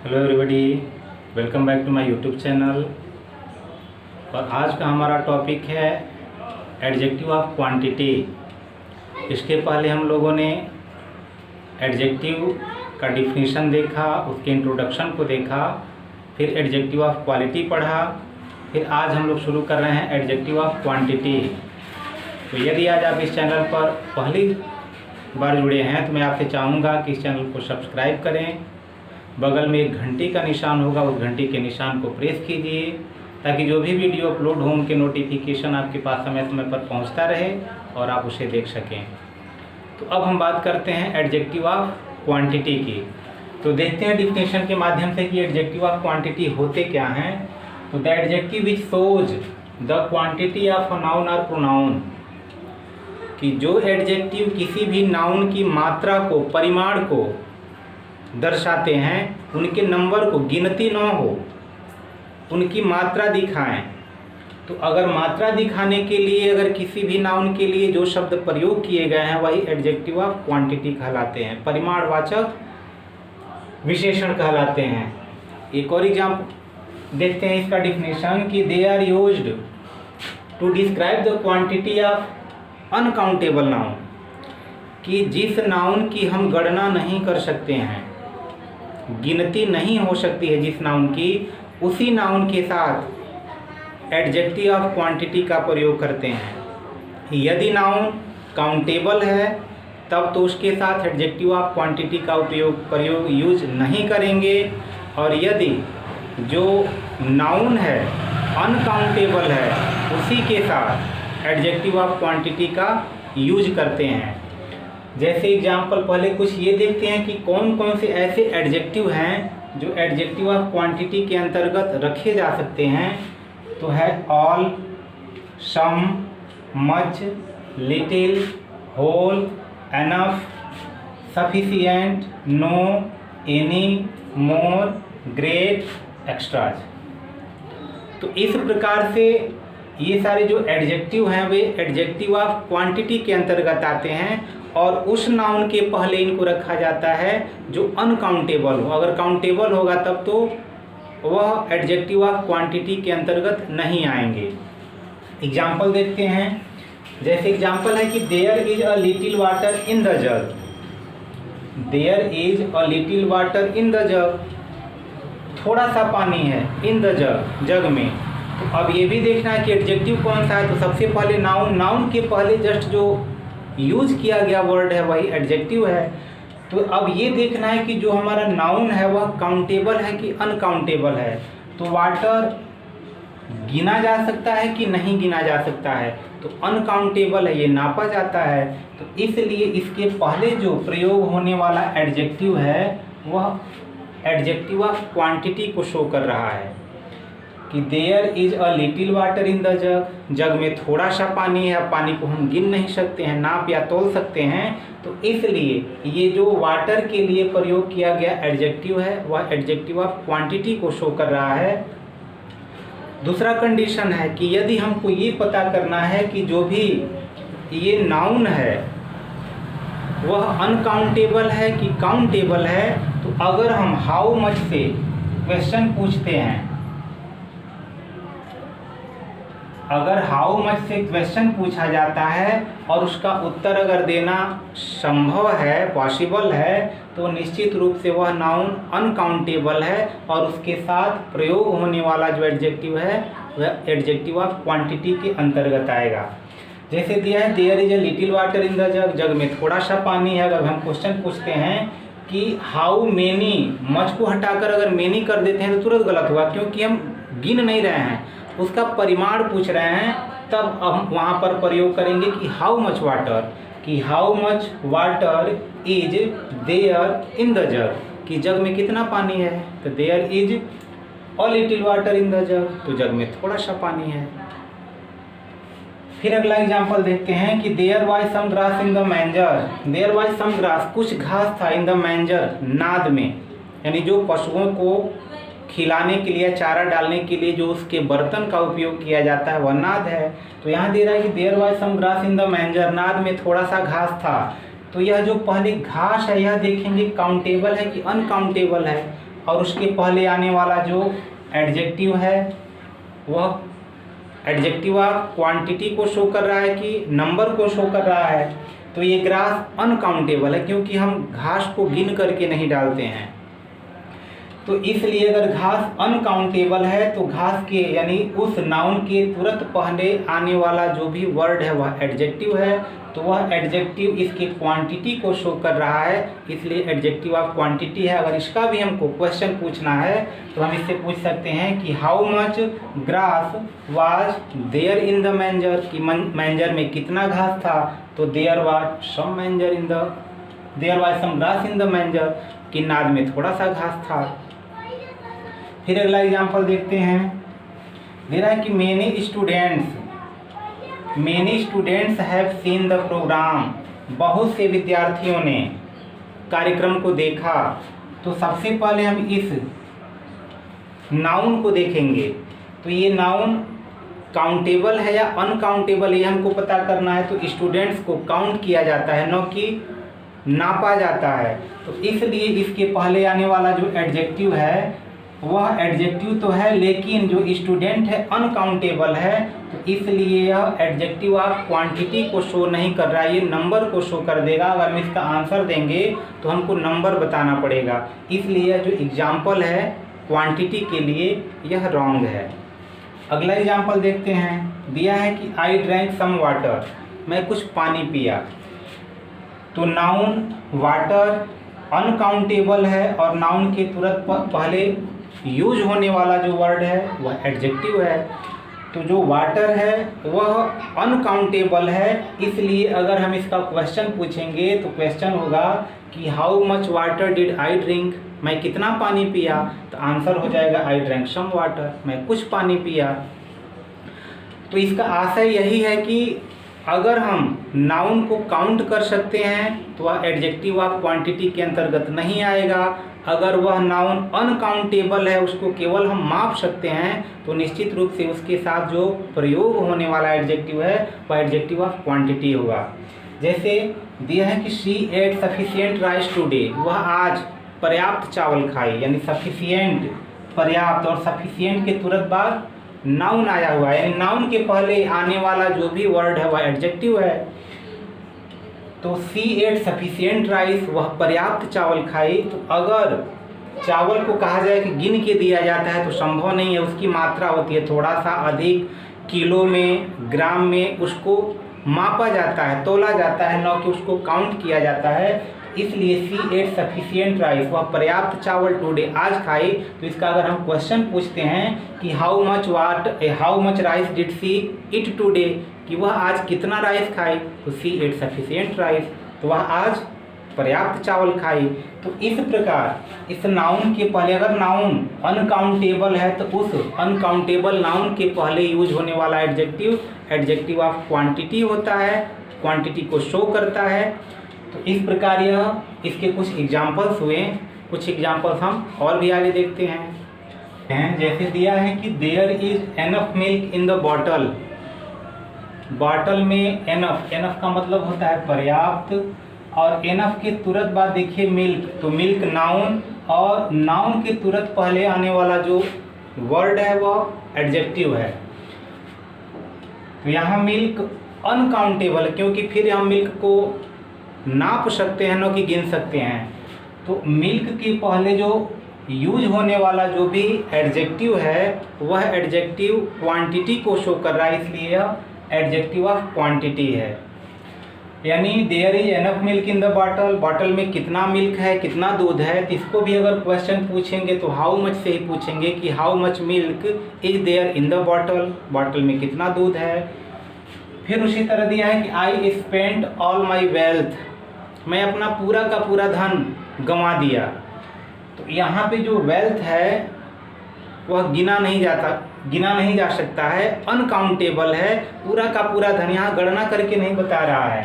Hello everybody, welcome back to my YouTube channel. और आज का हमारा टॉपिक है एडजेक्टिव ऑफ क्वांटिटी। इसके पहले हम लोगों ने एडजेक्टिव का डिफिनीशन देखा, उसके इंट्रोडक्शन को देखा, फिर एडजेक्टिव ऑफ क्वालिटी पढ़ा, फिर आज हम लोग शुरू कर रहे हैं एडजेक्टिव ऑफ क्वांटिटी। तो यदि आज आप इस चैनल पर पहली बार जुड़े हैं तो मैं आपसे चाहूँगा कि इस चैनल को सब्सक्राइब करें। बगल में एक घंटी का निशान होगा, उस घंटी के निशान को प्रेस कीजिए ताकि जो भी वीडियो अपलोड हो उनके नोटिफिकेशन आपके पास समय समय पर पहुंचता रहे और आप उसे देख सकें। तो अब हम बात करते हैं एडजेक्टिव ऑफ क्वांटिटी की। तो देखते हैं डिफिनेशन के माध्यम से कि एडजेक्टिव ऑफ क्वांटिटी होते क्या हैं। तो the adjective which shows the quantity of a noun और प्रोनाउन, कि जो एडजेक्टिव किसी भी नाउन की मात्रा को, परिमाण को दर्शाते हैं, उनके नंबर को, गिनती न हो, उनकी मात्रा दिखाएं। तो अगर मात्रा दिखाने के लिए अगर किसी भी नाउन के लिए जो शब्द प्रयोग किए गए हैं वही एडजेक्टिव ऑफ क्वांटिटी कहलाते हैं, परिमाणवाचक विशेषण कहलाते हैं। एक और एग्जाम्पल देखते हैं इसका डिफिनेशन कि they are used to describe the quantity of uncountable noun, कि जिस नाउन की हम गणना नहीं कर सकते हैं, गिनती नहीं हो सकती है जिस नाउन की, उसी नाउन के साथ एडजेक्टिव ऑफ क्वांटिटी का प्रयोग करते हैं। यदि नाउन काउंटेबल है तब तो उसके साथ एडजेक्टिव ऑफ क्वांटिटी का प्रयोग यूज नहीं करेंगे, और यदि जो नाउन है अनकाउंटेबल है उसी के साथ एडजेक्टिव ऑफ क्वांटिटी का यूज करते हैं। जैसे एग्जाम्पल पहले कुछ ये देखते हैं कि कौन कौन से ऐसे एडजेक्टिव हैं जो एडजेक्टिव ऑफ क्वांटिटी के अंतर्गत रखे जा सकते हैं। तो है all, some, much, little, whole, enough, sufficient, no, any, more, great, extras. तो इस प्रकार से ये सारे जो एडजेक्टिव हैं वे एडजेक्टिव ऑफ क्वांटिटी के अंतर्गत आते हैं, और उस नाउन के पहले इनको रखा जाता है जो अनकाउंटेबल हो। अगर काउंटेबल होगा तब तो वह एडजेक्टिव ऑफ क्वांटिटी के अंतर्गत नहीं आएंगे। एग्जाम्पल देखते हैं। जैसे एग्जाम्पल है कि there is a little water in the jug, there is a little water in the jug, थोड़ा सा पानी है, इन द जग, जग में। तो अब ये भी देखना है कि एडजेक्टिव कौन सा है। तो सबसे पहले नाउन के पहले जस्ट जो यूज किया गया वर्ड है वही एडजेक्टिव है। तो अब ये देखना है कि जो हमारा नाउन है वह काउंटेबल है कि अनकाउंटेबल है। तो वाटर गिना जा सकता है कि नहीं गिना जा सकता है, तो अनकाउंटेबल है, ये नापा जाता है। तो इसलिए इसके पहले जो प्रयोग होने वाला एडजेक्टिव है वह एडजेक्टिव ऑफ क्वांटिटी को शो कर रहा है कि there is a little water in the jug, jug में थोड़ा सा पानी है, पानी को हम गिन नहीं सकते हैं, नाप या तोल सकते हैं। तो इसलिए ये जो वाटर के लिए प्रयोग किया गया एडजेक्टिव है वह एडजेक्टिव ऑफ क्वांटिटी को शो कर रहा है। दूसरा कंडीशन है कि यदि हमको ये पता करना है कि जो भी ये नाउन है वह अनकाउंटेबल है कि काउंटेबल है, तो अगर हम हाउ मच से क्वेश्चन पूछते हैं, अगर हाउ मच से क्वेश्चन पूछा जाता है और उसका उत्तर अगर देना संभव है, पॉसिबल है, तो निश्चित रूप से वह नाउन अनकाउंटेबल है और उसके साथ प्रयोग होने वाला जो एडजेक्टिव है वह एडजेक्टिव ऑफ क्वांटिटी के अंतर्गत आएगा। जैसे दिया है there is a little water in the jug, jug में थोड़ा सा पानी है। अगर हम क्वेश्चन पूछते हैं कि हाउ मेनी, मच को हटाकर अगर मेनी कर देते हैं तो तुरंत गलत हुआ, क्योंकि हम गिन नहीं रहे हैं, उसका परिमाण पूछ रहे हैं। तब हम वहाँ पर प्रयोग करेंगे कि हाउ मच वाटर, कि how much water is there in the jug, कि जग में कितना पानी है। तो there is a little water in the jug, तो जग में थोड़ा सा पानी है। फिर अगला एग्जाम्पल देखते हैं कि there was some grass in the manger, there was some grass, कुछ घास था, इन द मैंजर, नाद में, यानी जो पशुओं को खिलाने के लिए, चारा डालने के लिए जो उसके बर्तन का उपयोग किया जाता है वह नाद है। तो यहाँ दे रहा है कि there was some grass in the manger, नाद में थोड़ा सा घास था। तो यह जो पहले घास है यह देखेंगे काउंटेबल है कि अनकाउंटेबल है। और उसके पहले आने वाला जो एडजेक्टिव है वह एडजेक्टिव ऑफ क्वांटिटी को शो कर रहा है कि नंबर को शो कर रहा है। तो ये ग्रास अनकाउंटेबल है क्योंकि हम घास को गिन करके नहीं डालते हैं। तो इसलिए अगर घास अनकाउंटेबल है तो घास के यानी उस नाउन के तुरंत पहले आने वाला जो भी वर्ड है वह एडजेक्टिव है, तो वह एडजेक्टिव इसकी क्वांटिटी को शो कर रहा है, इसलिए एडजेक्टिव ऑफ क्वांटिटी है। अगर इसका भी हमको क्वेश्चन पूछना है तो हम इससे पूछ सकते हैं कि how much grass was there in the manger, कि मैंजर में कितना घास था, तो there was some grass in the manger, कि नाद में थोड़ा सा घास था। फिर अगला एग्जाम्पल देखते हैं, दे रहा है कि many students have seen the programme, बहुत से विद्यार्थियों ने कार्यक्रम को देखा। तो सबसे पहले हम इस नाउन को देखेंगे, तो ये नाउन काउंटेबल है या अनकाउंटेबल है हमको पता करना है। तो स्टूडेंट्स को काउंट किया जाता है, न कि नापा जाता है। तो इसलिए इसके पहले आने वाला जो एडजेक्टिव है वह एडजेक्टिव तो है, लेकिन जो स्टूडेंट है अनकाउंटेबल है, तो इसलिए यह एडजेक्टिव ऑफ क्वांटिटी को शो नहीं कर रहा है, ये नंबर को शो कर देगा। अगर हम इसका आंसर देंगे तो हमको नंबर बताना पड़ेगा, इसलिए जो एग्जाम्पल है क्वांटिटी के लिए यह रॉन्ग है। अगला एग्जाम्पल देखते हैं, दिया है कि आई ड्रैंक सम वाटर, मैं कुछ पानी पिया। तो नाउन वाटर अनकाउंटेबल है और नाउन के तुरंत पहले यूज होने वाला जो वर्ड है वह एडजेक्टिव है। तो जो वाटर है वह अनकाउंटेबल है, इसलिए अगर हम इसका क्वेश्चन पूछेंगे तो क्वेश्चन होगा कि how much water did I drink, मैं कितना पानी पिया, तो आंसर हो जाएगा आई ड्रैंक सम वाटर, मैं कुछ पानी पिया। तो इसका आशय यही है कि अगर हम नाउन को काउंट कर सकते हैं तो वह एडजेक्टिव ऑफ क्वांटिटी के अंतर्गत नहीं आएगा। अगर वह नाउन अनकाउंटेबल है, उसको केवल हम माप सकते हैं, तो निश्चित रूप से उसके साथ जो प्रयोग होने वाला एडजेक्टिव है वह एडजेक्टिव ऑफ क्वांटिटी होगा। जैसे दिया है कि she ate sufficient rice today, वह आज पर्याप्त चावल खाई, यानी सफिशिएंट पर्याप्त, और सफिशिएंट के तुरंत बाद नाउन आया हुआ है, यानी नाउन के पहले आने वाला जो भी वर्ड है वह एडजेक्टिव है। तो सी एट सफिशिएंट राइस, वह पर्याप्त चावल खाई। तो अगर चावल को कहा जाए कि गिन के दिया जाता है तो संभव नहीं है, उसकी मात्रा होती है थोड़ा सा अधिक, किलो में ग्राम में उसको मापा जाता है, तोला जाता है, न कि उसको काउंट किया जाता है। इसलिए सी एट सफिशिएंट राइस, वह पर्याप्त चावल टुडे आज खाई। तो इसका अगर हम क्वेश्चन पूछते हैं कि how much rice did see it today, कि वह आज कितना राइस खाई, तो सी एट सफिशिएंट राइस, तो वह आज पर्याप्त चावल खाई। तो इस प्रकार इस नाउन के पहले अगर नाउन अनकाउंटेबल है तो उस अनकाउंटेबल नाउन के पहले यूज होने वाला एडजेक्टिव ऑफ क्वांटिटी होता है, क्वांटिटी को शो करता है। तो इस प्रकार यह इसके कुछ एग्जाम्पल्स हुए। कुछ एग्जाम्पल्स हम और भी आगे देखते हैं। जैसे दिया है कि there is enough milk in the bottle, bottle में एनफ का मतलब होता है पर्याप्त, और एनफ के तुरंत बाद देखिए मिल्क, तो मिल्क नाउन, और नाउन के तुरंत पहले आने वाला जो वर्ड है वह एडजेक्टिव है। तो यहाँ मिल्क अनकाउंटेबल है क्योंकि फिर हम मिल्क को नाप सकते हैं, न कि गिन सकते हैं। तो मिल्क के पहले जो यूज होने वाला जो भी एडजेक्टिव है वह एडजेक्टिव क्वांटिटी को शो कर रहा है, इसलिए यह एडजेक्टिव ऑफ क्वांटिटी है। यानी there is enough milk in the bottle, bottle में कितना मिल्क है, कितना दूध है। तो इसको भी अगर क्वेश्चन पूछेंगे तो हाउ मच से ही पूछेंगे कि how much milk is there in the bottle, bottle में कितना दूध है। फिर उसी तरह दिया है कि I spent all my wealth, मैं अपना पूरा का पूरा धन गंवा दिया। तो यहाँ पे जो वेल्थ है वह गिना नहीं जा सकता है, अनकाउंटेबल है, पूरा का पूरा धन यहाँ गणना करके नहीं बता रहा है।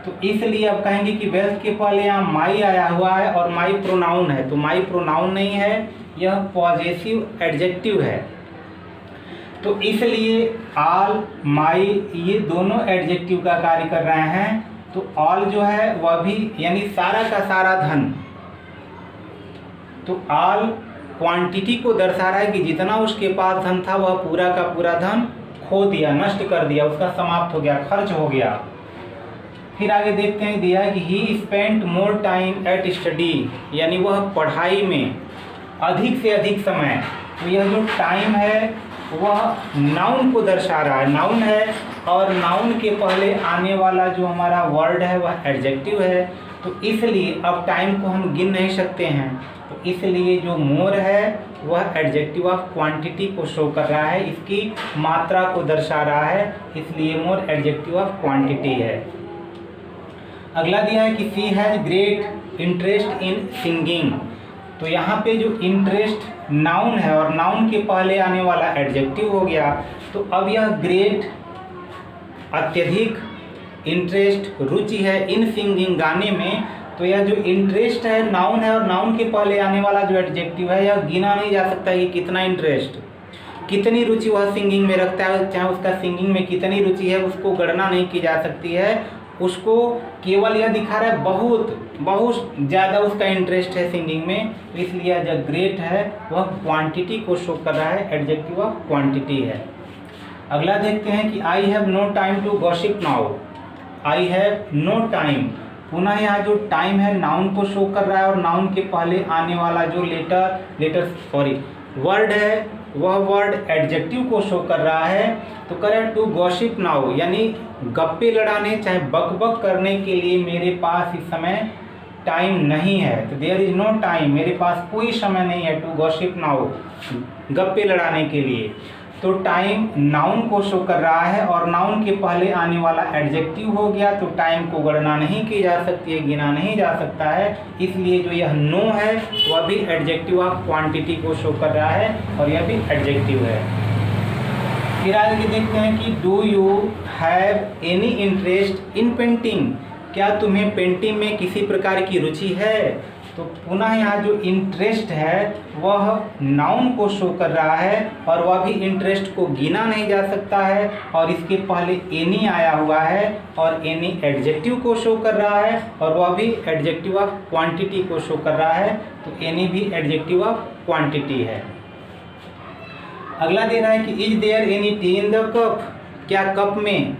तो इसलिए अब कहेंगे कि वेल्थ के पहले यहाँ माई आया हुआ है और माई प्रोनाउन है, तो माई प्रोनाउन नहीं है, यह पॉजेसिव एडजेक्टिव है। तो इसलिए ऑल माई ये दोनों एडजेक्टिव का कार्य कर रहे हैं। तो ऑल जो है वह भी यानी सारा का सारा धन, तो ऑल क्वांटिटी को दर्शा रहा है कि जितना उसके पास धन था वह पूरा का पूरा धन खो दिया, नष्ट कर दिया, उसका समाप्त हो गया, खर्च हो गया। फिर आगे देखते हैं, दिया है कि he spent more time at study, यानी वह पढ़ाई में अधिक से अधिक समय। तो यह जो टाइम है वह नाउन को दर्शा रहा है, नाउन है और नाउन के पहले आने वाला जो हमारा वर्ड है वह एडजेक्टिव है। तो इसलिए अब टाइम को हम गिन नहीं सकते हैं, तो इसलिए जो मोर है वह एडजेक्टिव ऑफ क्वांटिटी को शो कर रहा है, इसकी मात्रा को दर्शा रहा है, इसलिए मोर एडजेक्टिव ऑफ क्वांटिटी है। अगला दिया है कि she has great interest in singing. तो यहाँ पे जो इंटरेस्ट नाउन है और नाउन के पहले आने वाला एडजेक्टिव हो गया, तो अब यह ग्रेट अत्यधिक इंटरेस्ट रुचि है इन सिंगिंग गाने में। तो यह जो इंटरेस्ट है नाउन है और नाउन के पहले आने वाला जो एडजेक्टिव है यह गिना नहीं जा सकता कि कितना इंटरेस्ट, कितनी रुचि वह सिंगिंग में रखता है, चाहे उसका सिंगिंग में कितनी रुचि है उसको गणना नहीं की जा सकती है, उसको केवल यह दिखा रहा है बहुत बहुत ज़्यादा उसका इंटरेस्ट है सिंगिंग में। तो इसलिए जो ग्रेट है वह क्वांटिटी को शो कर रहा है, एडजेक्टिव ऑफ क्वांटिटी है। अगला देखते हैं कि I have no time to gossip now. I have no time, पुनः यहाँ जो टाइम है नाउन को शो कर रहा है और नाउन के पहले आने वाला जो वर्ड है वह वर्ड एडजेक्टिव को शो कर रहा है। तो कह रहा है टू गॉसिप नाउ, यानी गप्पे लड़ाने चाहे बक करने के लिए मेरे पास इस समय टाइम नहीं है। तो देयर इज नो टाइम, मेरे पास कोई समय नहीं है टू गॉसिप नाउ, गप्पे लड़ाने के लिए। तो टाइम नाउन को शो कर रहा है और नाउन के पहले आने वाला एडजेक्टिव हो गया, तो टाइम को गणना नहीं की जा सकती है, गिना नहीं जा सकता है, इसलिए जो यह नो है वह भी एडजेक्टिव ऑफ क्वांटिटी को शो कर रहा है और यह भी एडजेक्टिव है। फिर आगे देखते हैं कि do you have any interest in painting, क्या तुम्हें पेंटिंग में किसी प्रकार की रुचि है। तो पुनः यहाँ जो इंटरेस्ट है वह नाउन को शो कर रहा है और वह भी इंटरेस्ट को गिना नहीं जा सकता है और इसके पहले एनी आया हुआ है और एनी एडजेक्टिव को शो कर रहा है और वह भी एडजेक्टिव ऑफ क्वांटिटी को शो कर रहा है। तो एनी भी एडजेक्टिव ऑफ क्वांटिटी है। अगला दे रहा है कि is there any tea in the cup, क्या कप में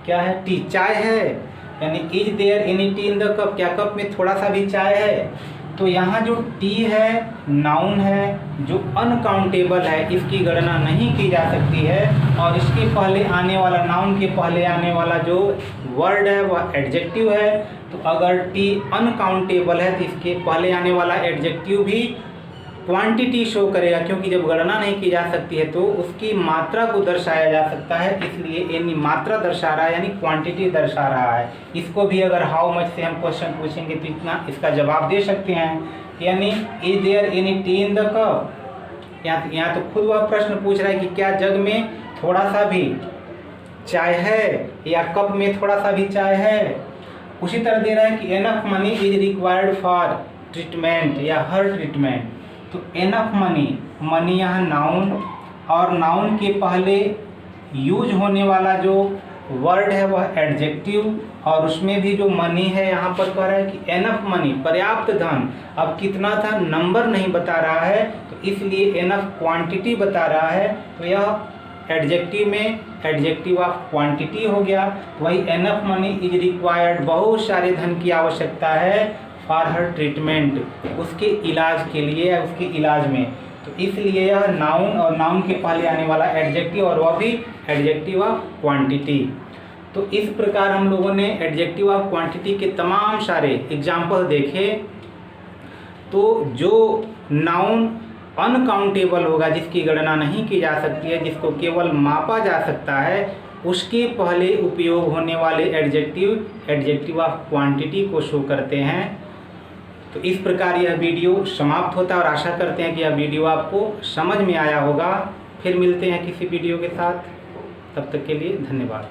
क्या है, टी, चाय है, यानी is there any tea in the cup, क्या कप में थोड़ा सा भी चाय है। तो यहाँ जो टी है नाउन है जो अनकाउंटेबल है, इसकी गणना नहीं की जा सकती है और इसके पहले आने वाला नाउन के पहले आने वाला जो वर्ड है वह एडजेक्टिव है। तो अगर टी अनकाउंटेबल है तो इसके पहले आने वाला एडजेक्टिव भी क्वांटिटी शो करेगा, क्योंकि जब गणना नहीं की जा सकती है तो उसकी मात्रा को दर्शाया जा सकता है, इसलिए यानी मात्रा दर्शा रहा है यानी क्वांटिटी दर्शा रहा है। इसको भी अगर हाउ मच से हम क्वेश्चन पूछेंगे तो इतना इसका जवाब दे सकते हैं, यानी is there any tea in the cup. यहाँ तो खुद वह प्रश्न पूछ रहा है कि क्या जग में थोड़ा सा भी चाय है या कप में थोड़ा सा भी चाय है। उसी तरह दे रहा है कि enough money is required for treatment या हर ट्रीटमेंट। तो एनफ मनी, मनी यहाँ नाउन और नाउन के पहले यूज होने वाला जो वर्ड है वह एडजेक्टिव और उसमें भी जो मनी है यहाँ पर कह रहा है कि एनफ मनी, पर्याप्त धन। अब कितना था नंबर नहीं बता रहा है तो इसलिए एनफ क्वांटिटी बता रहा है। तो यह एडजेक्टिव में एडजेक्टिव ऑफ क्वांटिटी हो गया। वही एनफ मनी इज रिक्वायर्ड, बहुत सारे धन की आवश्यकता है फॉर हर ट्रीटमेंट, उसके इलाज के लिए या उसके इलाज में। तो इसलिए यह नाउन और नाउन के पहले आने वाला एडजेक्टिव और वह भी एडजेक्टिव ऑफ क्वांटिटी। तो इस प्रकार हम लोगों ने एडजेक्टिव ऑफ क्वांटिटी के तमाम सारे एग्जाम्पल देखे। तो जो नाउन अनकाउंटेबल होगा, जिसकी गणना नहीं की जा सकती है, जिसको केवल मापा जा सकता है, उसके पहले उपयोग होने वाले एडजेक्टिव ऑफ क्वांटिटी को शो करते हैं। तो इस प्रकार यह वीडियो समाप्त होता है और आशा करते हैं कि यह वीडियो आपको समझ में आया होगा। फिर मिलते हैं किसी वीडियो के साथ, तब तक के लिए धन्यवाद।